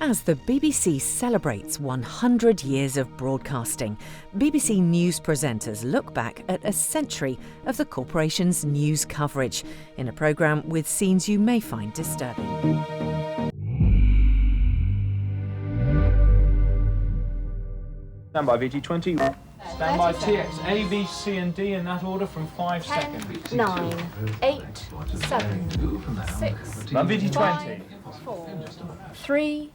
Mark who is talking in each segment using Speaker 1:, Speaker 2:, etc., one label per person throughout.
Speaker 1: As the BBC celebrates 100 years of broadcasting, BBC News presenters look back at a century of the corporation's news coverage in a programme with scenes you may find disturbing.
Speaker 2: Stand by VG20. Stand by TX, A, B, C and D in that order from 5 seconds.
Speaker 3: 9, 8, 7, 6,
Speaker 2: Stand VG20.
Speaker 3: 4, 3,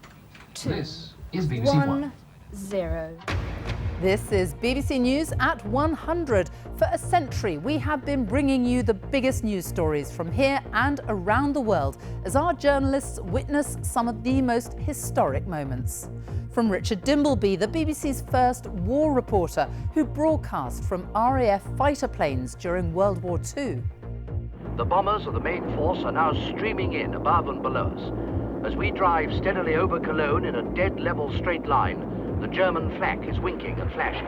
Speaker 3: 2,
Speaker 4: This is BBC
Speaker 3: 1, 0.
Speaker 5: This is BBC News at 100. For a century, we have been bringing you the biggest news stories from here and around the world as our journalists witness some of the most historic moments. From Richard Dimbleby, the BBC's first war reporter who broadcast from RAF fighter planes during World War II.
Speaker 6: The bombers of the main force are now streaming in above and below us. As we drive steadily over Cologne in a dead level straight line, the German flak is winking and flashing.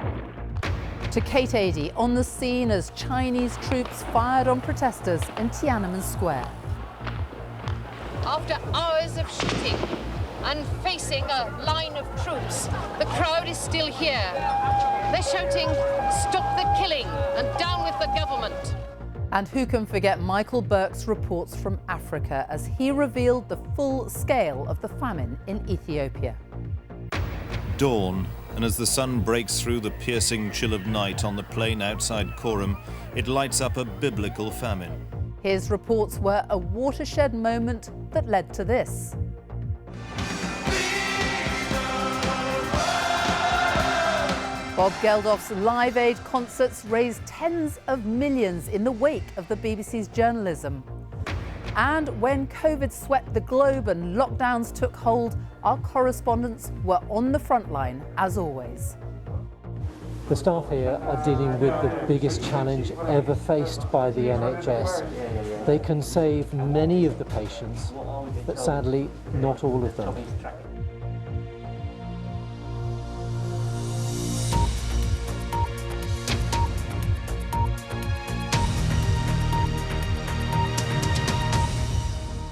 Speaker 5: To Kate Adie on the scene as Chinese troops fired on protesters in Tiananmen Square.
Speaker 7: After hours of shooting and facing a line of troops, the crowd is still here. They're shouting, "Stop the killing and down with the government."
Speaker 5: And who can forget Michael Burke's reports from Africa as he revealed the full scale of the famine in Ethiopia.
Speaker 8: Dawn, and as the sun breaks through the piercing chill of night on the plain outside Coram, it lights up a biblical famine.
Speaker 5: His reports were a watershed moment that led to this. Bob Geldof's Live Aid concerts raised tens of millions in the wake of the BBC's journalism. And when COVID swept the globe and lockdowns took hold, our correspondents were on the front line, as always.
Speaker 9: The staff here are dealing with the biggest challenge ever faced by the NHS. They can save many of the patients, but sadly, not all of them.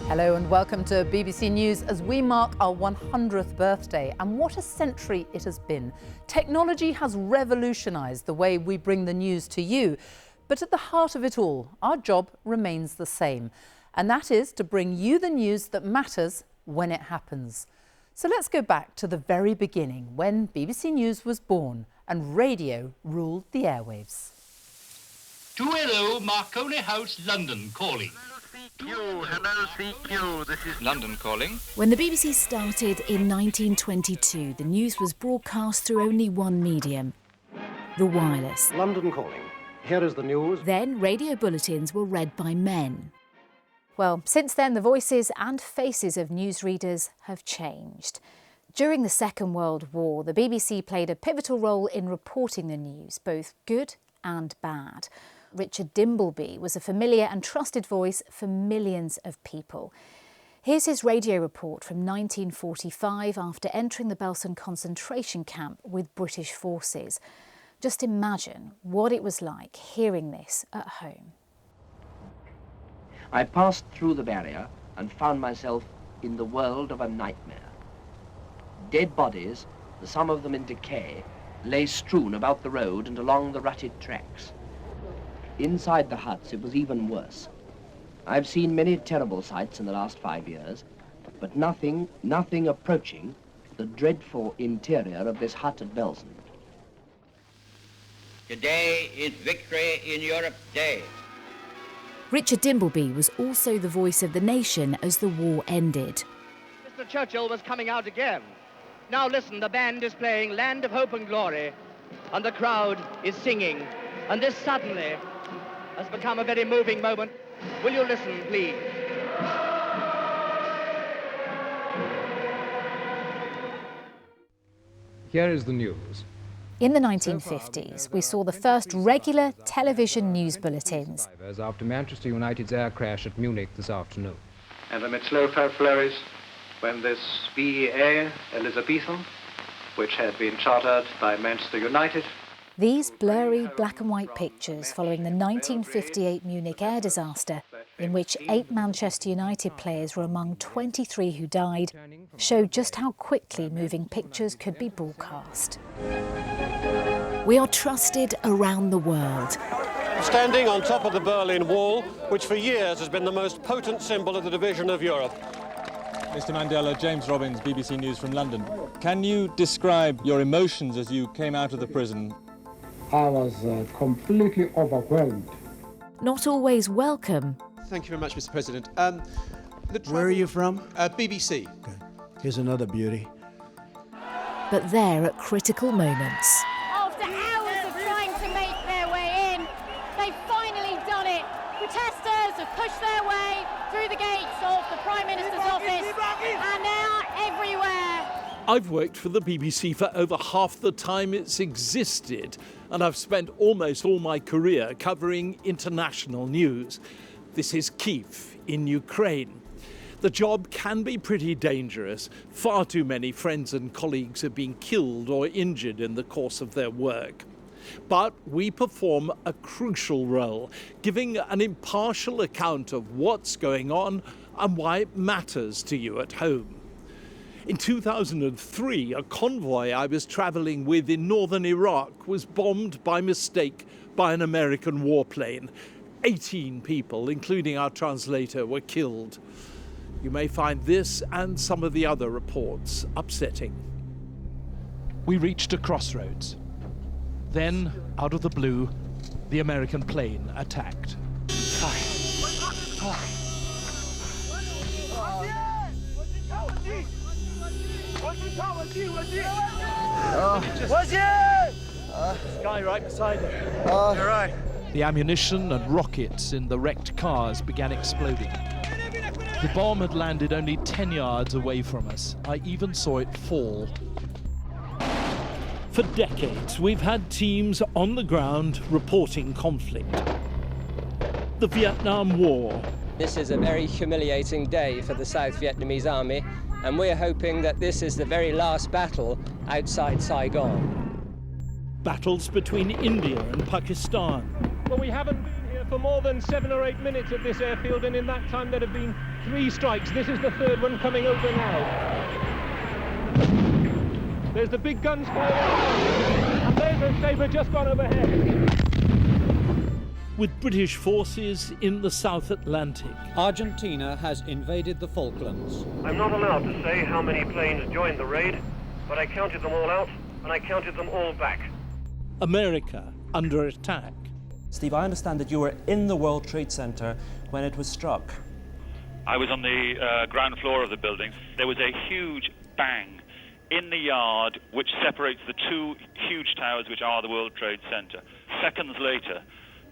Speaker 5: Hello and welcome to BBC News as we mark our 100th birthday. And what a century it has been. Technology has revolutionised the way we bring the news to you. But at the heart of it all, our job remains the same. And that is to bring you the news that matters when it happens. So let's go back to the very beginning when BBC News was born and radio ruled the airwaves.
Speaker 10: 280 Marconi House, London, calling.
Speaker 11: Hello CQ, this is
Speaker 10: London calling.
Speaker 12: When the BBC started in 1922, the news was broadcast through only one medium, the wireless.
Speaker 11: London calling. Here is the news.
Speaker 12: Then radio bulletins were read by men.
Speaker 3: Well, since then, the voices and faces of newsreaders have changed. During the Second World War, the BBC played a pivotal role in reporting the news, both good and bad. Richard Dimbleby was a familiar and trusted voice for millions of people. Here's his radio report from 1945 after entering the Belsen concentration camp with British forces. Just imagine what it was like hearing this at home.
Speaker 6: I passed through the barrier and found myself in the world of a nightmare. Dead bodies, some of them in decay, lay strewn about the road and along the rutted tracks. Inside the huts, it was even worse. I've seen many terrible sights in the last 5 years, but nothing approaching the dreadful interior of this hut at Belsen.
Speaker 13: Today is Victory in Europe Day.
Speaker 12: Richard Dimbleby was also the voice of the nation as the war ended.
Speaker 14: Mr. Churchill was coming out again. Now listen, the band is playing Land of Hope and Glory, and the crowd is singing, and this suddenly has become a very moving moment. Will you listen, please?
Speaker 4: Here is the news.
Speaker 3: In the 1950s, we saw the first regular television news bulletins.
Speaker 4: After Manchester United's air crash at Munich this afternoon.
Speaker 15: And amid slow flurries, when this BEA Elizabethan, which had been chartered by Manchester United.
Speaker 3: These blurry black and white pictures following the 1958 Munich air disaster in which 8 Manchester United players were among 23 who died, showed just how quickly moving pictures could be broadcast.
Speaker 12: We are trusted around the world.
Speaker 16: Standing on top of the Berlin Wall, which for years has been the most potent symbol of the division of Europe.
Speaker 17: Mr. Mandela, James Robbins, BBC News from London. Can you describe your emotions as you came out of the prison?
Speaker 18: I was completely overwhelmed.
Speaker 12: Not always welcome.
Speaker 19: Thank you very much, Mr. President.
Speaker 20: Where are you from?
Speaker 19: BBC.
Speaker 20: Okay. Here's another beauty.
Speaker 12: But they're at critical moments.
Speaker 21: After hours of trying to make their way in, they've finally done it. Protesters have pushed their way through the gates of the Prime Minister's office and they are everywhere.
Speaker 22: I've worked for the BBC for over half the time it's existed, and I've spent almost all my career covering international news. This is Kyiv in Ukraine. The job can be pretty dangerous. Far too many friends and colleagues have been killed or injured in the course of their work. But we perform a crucial role, giving an impartial account of what's going on and why it matters to you at home. In 2003, a convoy I was travelling with in northern Iraq was bombed by mistake by an American warplane. 18 people, including our translator, were killed. You may find this and some of the other reports upsetting.
Speaker 23: We reached a crossroads. Then, out of the blue, the American plane attacked.
Speaker 22: Guy right beside him.
Speaker 23: You're right. The ammunition and rockets in the wrecked cars began exploding. The bomb had landed only 10 yards away from us. I even saw it fall.
Speaker 22: For decades, we've had teams on the ground reporting conflict. The Vietnam War.
Speaker 24: This is a very humiliating day for the South Vietnamese army, and we're hoping that this is the very last battle outside Saigon.
Speaker 22: Battles between India and Pakistan.
Speaker 25: Well, we haven't been here for more than 7 or 8 minutes at this airfield, and in that time there have been 3 strikes. This is the 3rd one coming over now. There's the big guns firing, and there's a Sabre just gone overhead.
Speaker 22: With British forces in the South Atlantic.
Speaker 26: Argentina has invaded the Falklands.
Speaker 27: I'm not allowed to say how many planes joined the raid, but I counted them all out, and I counted them all back.
Speaker 22: America under attack.
Speaker 28: Steve, I understand that you were in the World Trade Center when it was struck.
Speaker 29: I was on the ground floor of the building. There was a huge bang in the yard which separates the 2 huge towers which are the World Trade Center. Seconds later,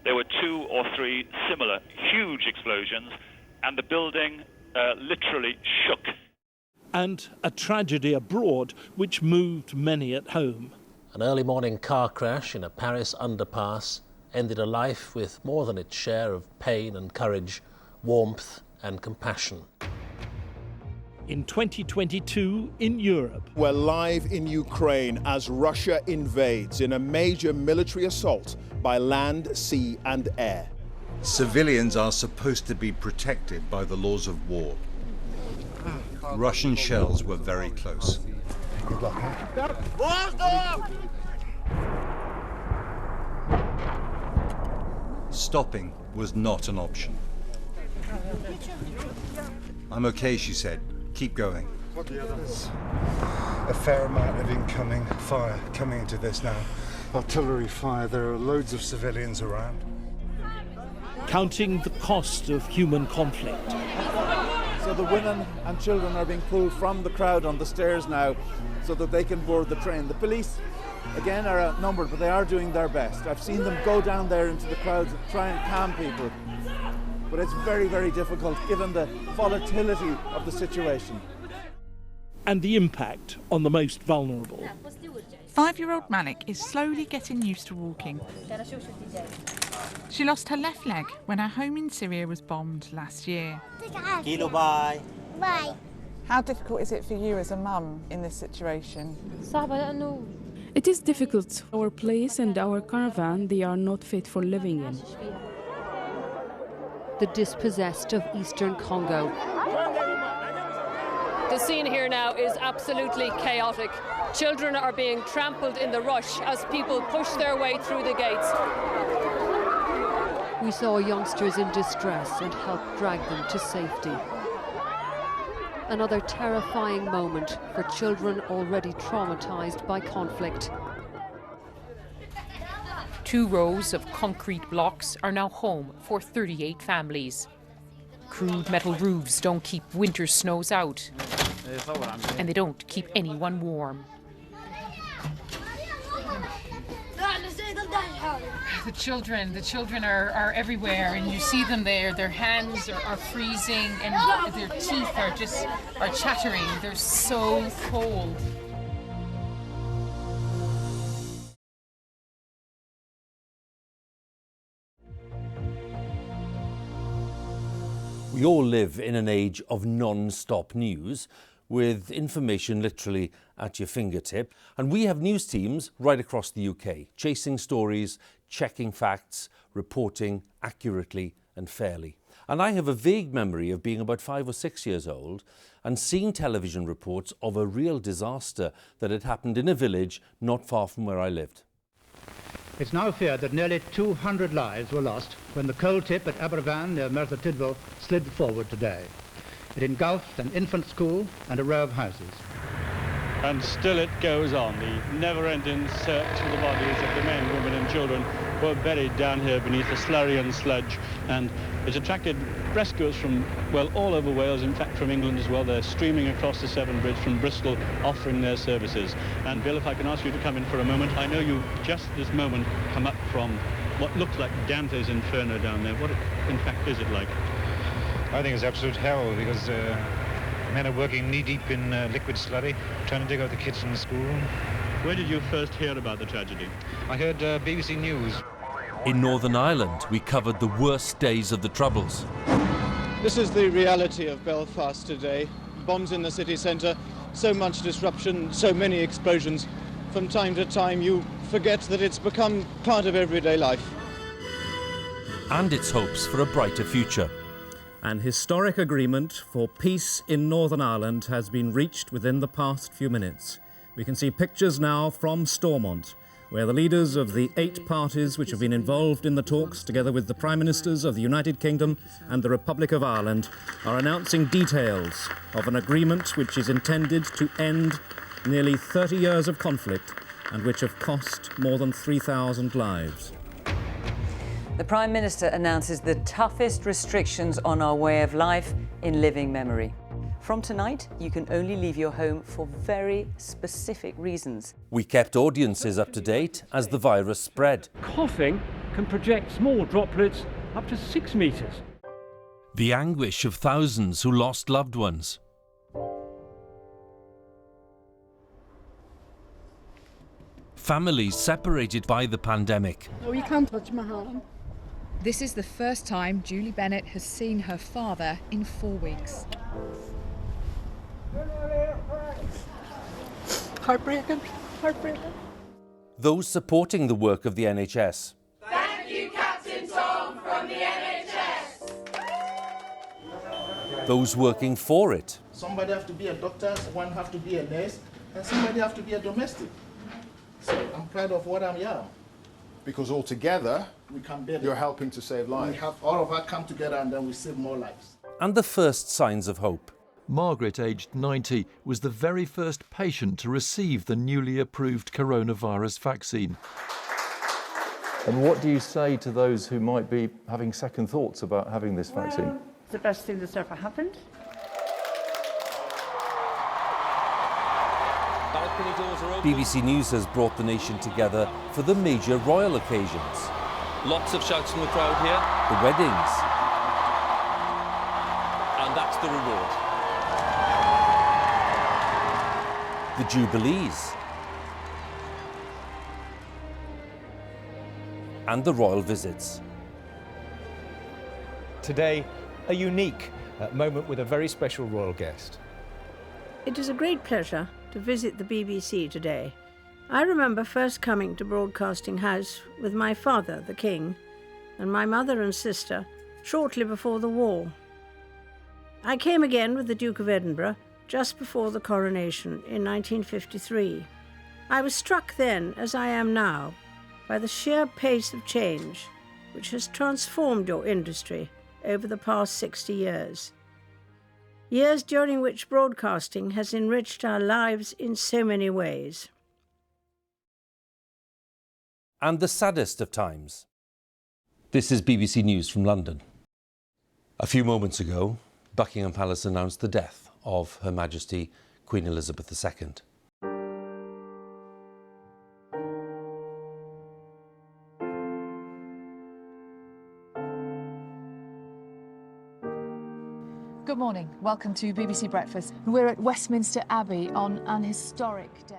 Speaker 29: there were 2 or 3 similar huge explosions, and the building literally shook.
Speaker 22: And a tragedy abroad which moved many at home.
Speaker 30: An early morning car crash in a Paris underpass ended a life with more than its share of pain and courage, warmth and compassion.
Speaker 22: In 2022 in Europe.
Speaker 31: We're live in Ukraine as Russia invades in a major military assault by land, sea and air.
Speaker 32: Civilians are supposed to be protected by the laws of war. Russian shells were very close.
Speaker 31: Good luck,
Speaker 32: Stopping was not an option. I'm okay, she said. Keep going.
Speaker 33: There's a fair amount of incoming fire coming into this now. Artillery fire, there are loads of civilians around.
Speaker 22: Counting the cost of human conflict.
Speaker 34: So the women and children are being pulled from the crowd on the stairs now so that they can board the train. The police, again, are outnumbered, but they are doing their best. I've seen them go down there into the crowds and try and calm people. But it's very, very difficult given the volatility of the situation.
Speaker 22: And the impact on the most vulnerable.
Speaker 35: 5-year-old Malik is slowly getting used to walking. She lost her left leg when her home in Syria was bombed last year.
Speaker 36: Kilo, bye.
Speaker 37: Bye. How difficult is it for you as a mum in this situation?
Speaker 38: It is difficult. Our place and our caravan, they are not fit for living in.
Speaker 1: the dispossessed of eastern Congo.
Speaker 2: The scene here now is absolutely chaotic. Children are being trampled in the rush as people push their way through the gates.
Speaker 1: We saw youngsters in distress and helped drag them to safety. Another terrifying moment for children already traumatized by conflict.
Speaker 3: 2 rows of concrete blocks are now home for 38 families. Crude metal roofs don't keep winter snows out, and they don't keep anyone warm. The children are everywhere, and you see them there. Their hands are freezing, and their teeth are chattering. They're so cold.
Speaker 4: We all live in an age of non-stop news, with information literally at your fingertip. And we have news teams right across the UK, chasing stories, checking facts, reporting accurately and fairly. And I have a vague memory of being about 5 or 6 years old and seeing television reports of a real disaster that had happened in a village not far from where I lived.
Speaker 5: It's now feared that nearly 200 lives were lost when the coal tip at Aberfan near Merthyr Tydfil slid forward today. It engulfed an infant school and a row of houses.
Speaker 6: And still it goes on, the never-ending search for the bodies of the men, women and children who are buried down here beneath the slurry and sludge. And it's attracted rescuers from, well, all over Wales, in fact from England as well. They're streaming across the Severn Bridge from Bristol, offering their services. And Bill, if I can ask you to come in for a moment. I know you just this moment come up from what looks like Dante's Inferno down there. What, in fact, is it like?
Speaker 7: I think it's absolute hell, because men are working knee-deep in liquid slurry, trying to dig out the kids from the school.
Speaker 6: Where did you first hear about the tragedy?
Speaker 7: I heard BBC News.
Speaker 4: In Northern Ireland, we covered the worst days of the Troubles.
Speaker 8: This is the reality of Belfast today. Bombs in the city centre, so much disruption, so many explosions. From time to time you forget that it's become part of everyday life.
Speaker 4: And its hopes for a brighter future.
Speaker 9: An historic agreement for peace in Northern Ireland has been reached within the past few minutes. We can see pictures now from Stormont, where the leaders of the 8 parties which have been involved in the talks, together with the Prime Ministers of the United Kingdom and the Republic of Ireland, are announcing details of an agreement which is intended to end nearly 30 years of conflict and which have cost more than 3,000 lives.
Speaker 10: The Prime Minister announces the toughest restrictions on our way of life in living memory. From tonight, you can only leave your home for very specific reasons.
Speaker 4: We kept audiences up to date as the virus spread.
Speaker 25: Coughing can project small droplets up to 6 metres.
Speaker 4: The anguish of thousands who lost loved ones. Families separated by the pandemic.
Speaker 11: Oh, you can't touch my hand.
Speaker 13: This is the first time Julie Bennett has seen her father in 4 weeks.
Speaker 11: Heartbreaking, heartbreaking.
Speaker 4: Those supporting the work of the NHS.
Speaker 14: Thank you, Captain Tom from the NHS.
Speaker 4: Those working for it.
Speaker 34: Somebody have to be a doctor, one have to be a nurse, and somebody have to be a domestic. So I'm proud of what I'm here.
Speaker 31: Because altogether,
Speaker 34: we can bear
Speaker 31: you're helping to save lives.
Speaker 34: We have all of us come together and then we save more lives.
Speaker 4: And the first signs of hope.
Speaker 23: Margaret, aged 90, was the very first patient to receive the newly approved coronavirus vaccine.
Speaker 15: And what do you say to those who might be having second thoughts about having this vaccine?
Speaker 11: It's the best thing that's ever happened.
Speaker 4: BBC News has brought the nation together for the major royal occasions.
Speaker 16: Lots of shouts from the crowd here.
Speaker 4: The weddings.
Speaker 16: And that's the reward.
Speaker 4: The jubilees. And the royal visits.
Speaker 17: Today, a unique moment with a very special royal guest.
Speaker 11: It is a great pleasure to visit the BBC today. I remember first coming to Broadcasting House with my father, the King, and my mother and sister, shortly before the war. I came again with the Duke of Edinburgh just before the coronation in 1953. I was struck then, as I am now, by the sheer pace of change which has transformed your industry over the past 60 years. Years during which broadcasting has enriched our lives in so many ways.
Speaker 4: And the saddest of times. This is BBC News from London. A few moments ago, Buckingham Palace announced the death of Her Majesty Queen Elizabeth II.
Speaker 12: Good morning. Welcome to BBC Breakfast. We're at Westminster Abbey on an historic day.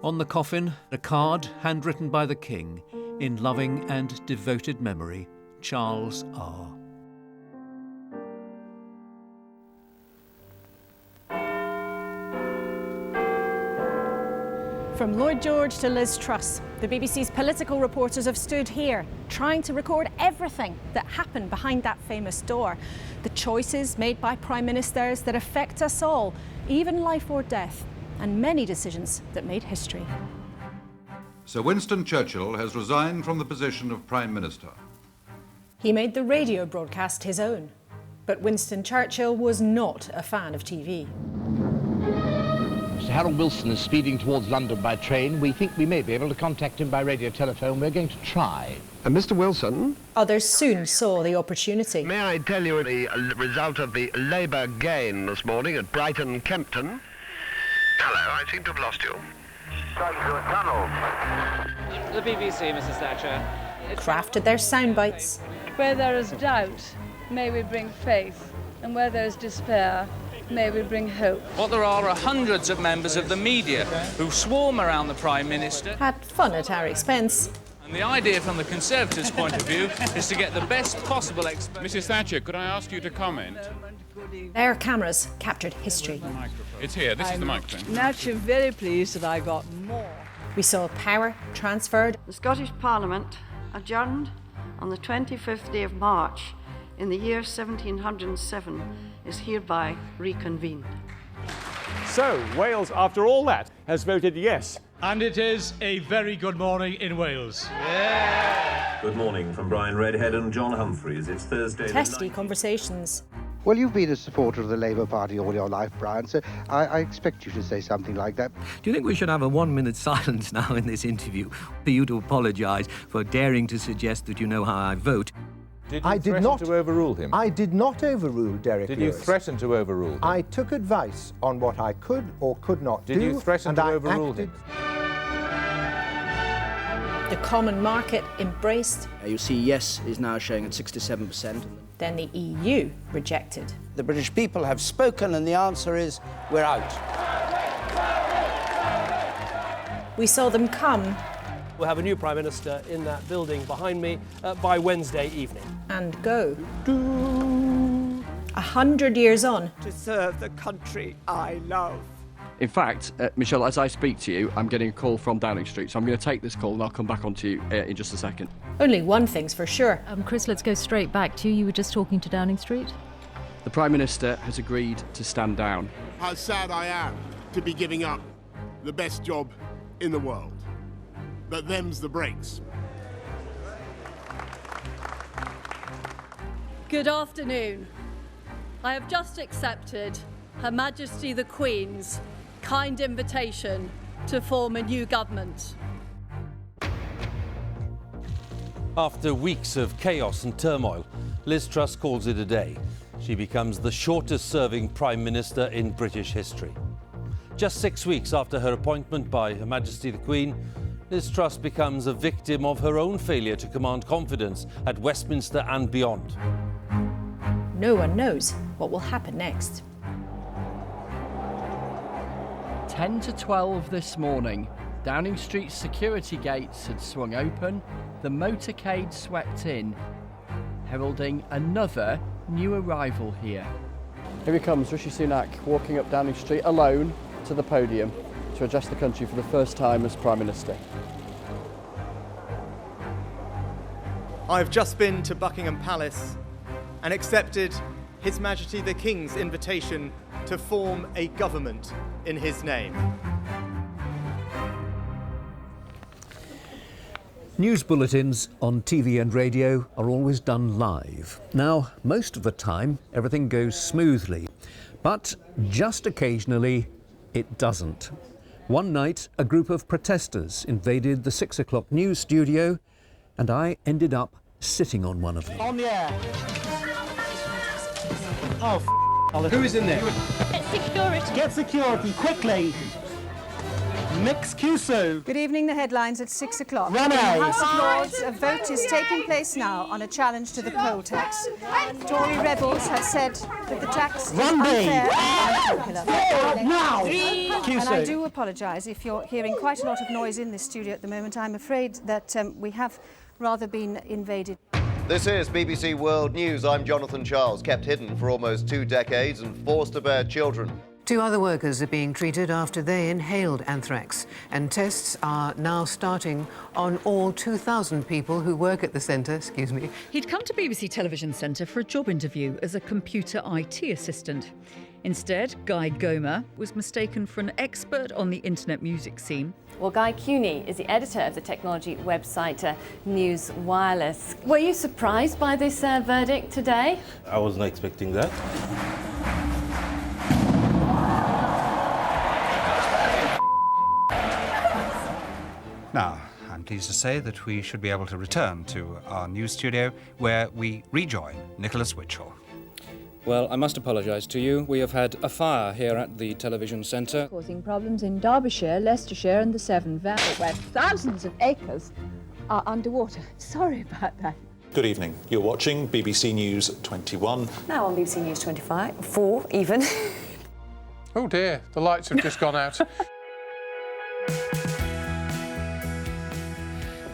Speaker 9: On the coffin, a card handwritten by the King in loving and devoted memory, Charles R.
Speaker 18: From Lloyd George to Liz Truss, the BBC's political reporters have stood here, trying to record everything that happened behind that famous door. The choices made by prime ministers that affect us all, even life or death, and many decisions that made history.
Speaker 19: Sir Winston Churchill has resigned from the position of Prime Minister.
Speaker 18: He made the radio broadcast his own. But Winston Churchill was not a fan of TV.
Speaker 20: Mr. Harold Wilson is speeding towards London by train. We think we may be able to contact him by radio telephone. We're going to try.
Speaker 21: And Mr. Wilson?
Speaker 18: Others soon saw the opportunity.
Speaker 21: May I tell you the result of the Labour gain this morning at Brighton Kempton? Hello, I seem to have lost you.
Speaker 22: The BBC, Mrs. Thatcher.
Speaker 18: Crafted their sound bites.
Speaker 24: Where there is doubt, may we bring faith, and where there is despair, may we bring hope.
Speaker 22: What there are hundreds of members of the media who swarm around the Prime Minister.
Speaker 18: Had fun at our expense.
Speaker 22: And the idea from the Conservatives' point of view is to get the best possible
Speaker 26: Mrs. Thatcher, could I ask you to comment?
Speaker 18: Their cameras captured history.
Speaker 26: It's here, this is the microphone.
Speaker 27: Naturally very pleased that I got more.
Speaker 18: We saw power transferred.
Speaker 28: The Scottish Parliament adjourned on the 25th day of March in the year 1707 is hereby reconvened.
Speaker 25: So, Wales, after all that, has voted yes.
Speaker 29: And it is a very good morning in Wales.
Speaker 30: Good morning from Brian Redhead and John Humphreys. It's Thursday.
Speaker 18: Testy conversations.
Speaker 32: Well, you've been a supporter of the Labour Party all your life, Brian, so I expect you to say something like that.
Speaker 33: Do you think we should have a 1-minute silence now in this interview for you to apologise for daring to suggest that you know how I vote?
Speaker 35: Did you threaten to overrule him?
Speaker 17: I did not overrule Derek
Speaker 35: Did
Speaker 17: Lewis.
Speaker 35: you threaten to overrule him?
Speaker 17: I took advice on what I could or could not do.
Speaker 35: Did you threaten to overrule him?
Speaker 18: The common market embraced.
Speaker 36: You see, yes is now showing at 67%.
Speaker 18: Then the EU rejected.
Speaker 36: The British people have spoken, and the answer is we're out.
Speaker 18: We saw them come.
Speaker 37: We'll have a new Prime Minister in that building behind me by Wednesday evening.
Speaker 18: And go. 100 years on.
Speaker 38: To serve the country I love.
Speaker 39: In fact, Michelle, as I speak to you, I'm getting a call from Downing Street, so I'm going to take this call and I'll come back on to you in just a second.
Speaker 18: Only one thing's for sure.
Speaker 40: Chris, let's go straight back to you. You were just talking to Downing Street.
Speaker 39: The Prime Minister has agreed to stand down.
Speaker 41: How sad I am to be giving up the best job in the world. But them's the breaks.
Speaker 24: Good afternoon. I have just accepted Her Majesty the Queen's kind invitation to form a new government.
Speaker 4: After weeks of chaos and turmoil, Liz Truss calls it a day. She becomes the shortest-serving Prime Minister in British history. Just 6 weeks after her appointment by Her Majesty the Queen, Liz Truss becomes a victim of her own failure to command confidence at Westminster and beyond.
Speaker 18: No one knows what will happen next.
Speaker 39: 10 to 12 this morning, Downing Street's security gates had swung open, the motorcade swept in, heralding another new arrival here. Here he comes, Rishi Sunak, walking up Downing Street alone to the podium to address the country for the first time as Prime Minister.
Speaker 1: I've just been to Buckingham Palace and accepted His Majesty the King's invitation to form a government in his name.
Speaker 33: News bulletins on TV and radio are always done live. Now, most of the time, everything goes smoothly, but just occasionally, it doesn't. One night, a group of protesters invaded the 6 o'clock news studio, and I ended up sitting on one of them.
Speaker 1: On the air. Oh, who is in there?
Speaker 2: Get security.
Speaker 1: Get security, quickly. Mix QSO.
Speaker 3: Good evening, the headlines at 6 o'clock.
Speaker 1: Run
Speaker 3: In the
Speaker 1: out.
Speaker 3: House of Lords, a vote is taking place now on a challenge to the poll tax. Tory rebels have said that the tax is unfair and unpopular.
Speaker 1: Now!
Speaker 3: And I do apologise if you're hearing quite a lot of noise in this studio at the moment. I'm afraid that we have rather been invaded.
Speaker 5: This is BBC World News. I'm Jonathan Charles, kept hidden for almost 2 decades and forced to bear children.
Speaker 6: 2 other workers are being treated after they inhaled anthrax, and tests are now starting on all 2,000 people who work at the centre.
Speaker 7: He'd come to BBC Television Centre for a job interview as a computer IT assistant. Instead, Guy Gomer was mistaken for an expert on the internet music scene.
Speaker 8: Well, Guy Cuny is the editor of the technology website News Wireless. Were you surprised by this verdict today?
Speaker 9: I wasn't expecting that.
Speaker 10: Now, I'm pleased to say that we should be able to return to our news studio where we rejoin Nicholas Witchell.
Speaker 11: Well, I must apologise to you. We have had a fire here at the television centre.
Speaker 12: Causing problems in Derbyshire, Leicestershire and the Severn Valley, where thousands of acres are underwater. Sorry about that.
Speaker 13: Good evening. You're watching BBC News 21.
Speaker 8: Now on BBC News 4 even.
Speaker 14: Oh dear, the lights have just gone out.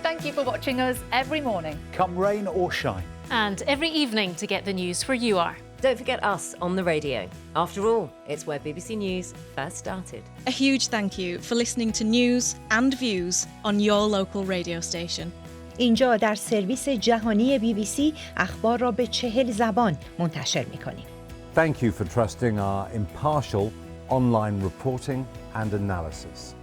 Speaker 15: Thank you for watching us every morning.
Speaker 16: Come rain or shine.
Speaker 15: And every evening to get the news where you are.
Speaker 8: Don't forget us on the radio. After all, it's where BBC News first started.
Speaker 19: A huge thank you for listening to news and views on your local radio station.
Speaker 20: اینجا در سرویس جهانی BBC اخبار را به 40 زبان منتشر می‌کنیم.
Speaker 21: Thank you for trusting our impartial online reporting and analysis.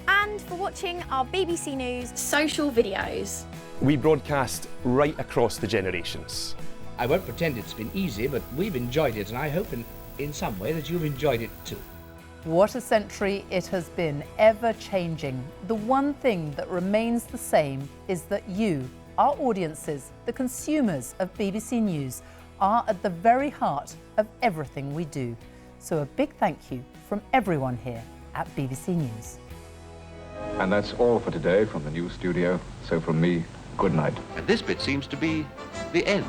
Speaker 23: And for watching our BBC News social videos.
Speaker 31: We broadcast right across the generations.
Speaker 34: I won't pretend it's been easy, but we've enjoyed it, and I hope in some way that you've enjoyed it too.
Speaker 42: What a century it has been, ever-changing. The one thing that remains the same is that you, our audiences, the consumers of BBC News, are at the very heart of everything we do. So a big thank you from everyone here at BBC News.
Speaker 43: And that's all for today from the news studio. So from me, good night.
Speaker 5: And this bit seems to be the end.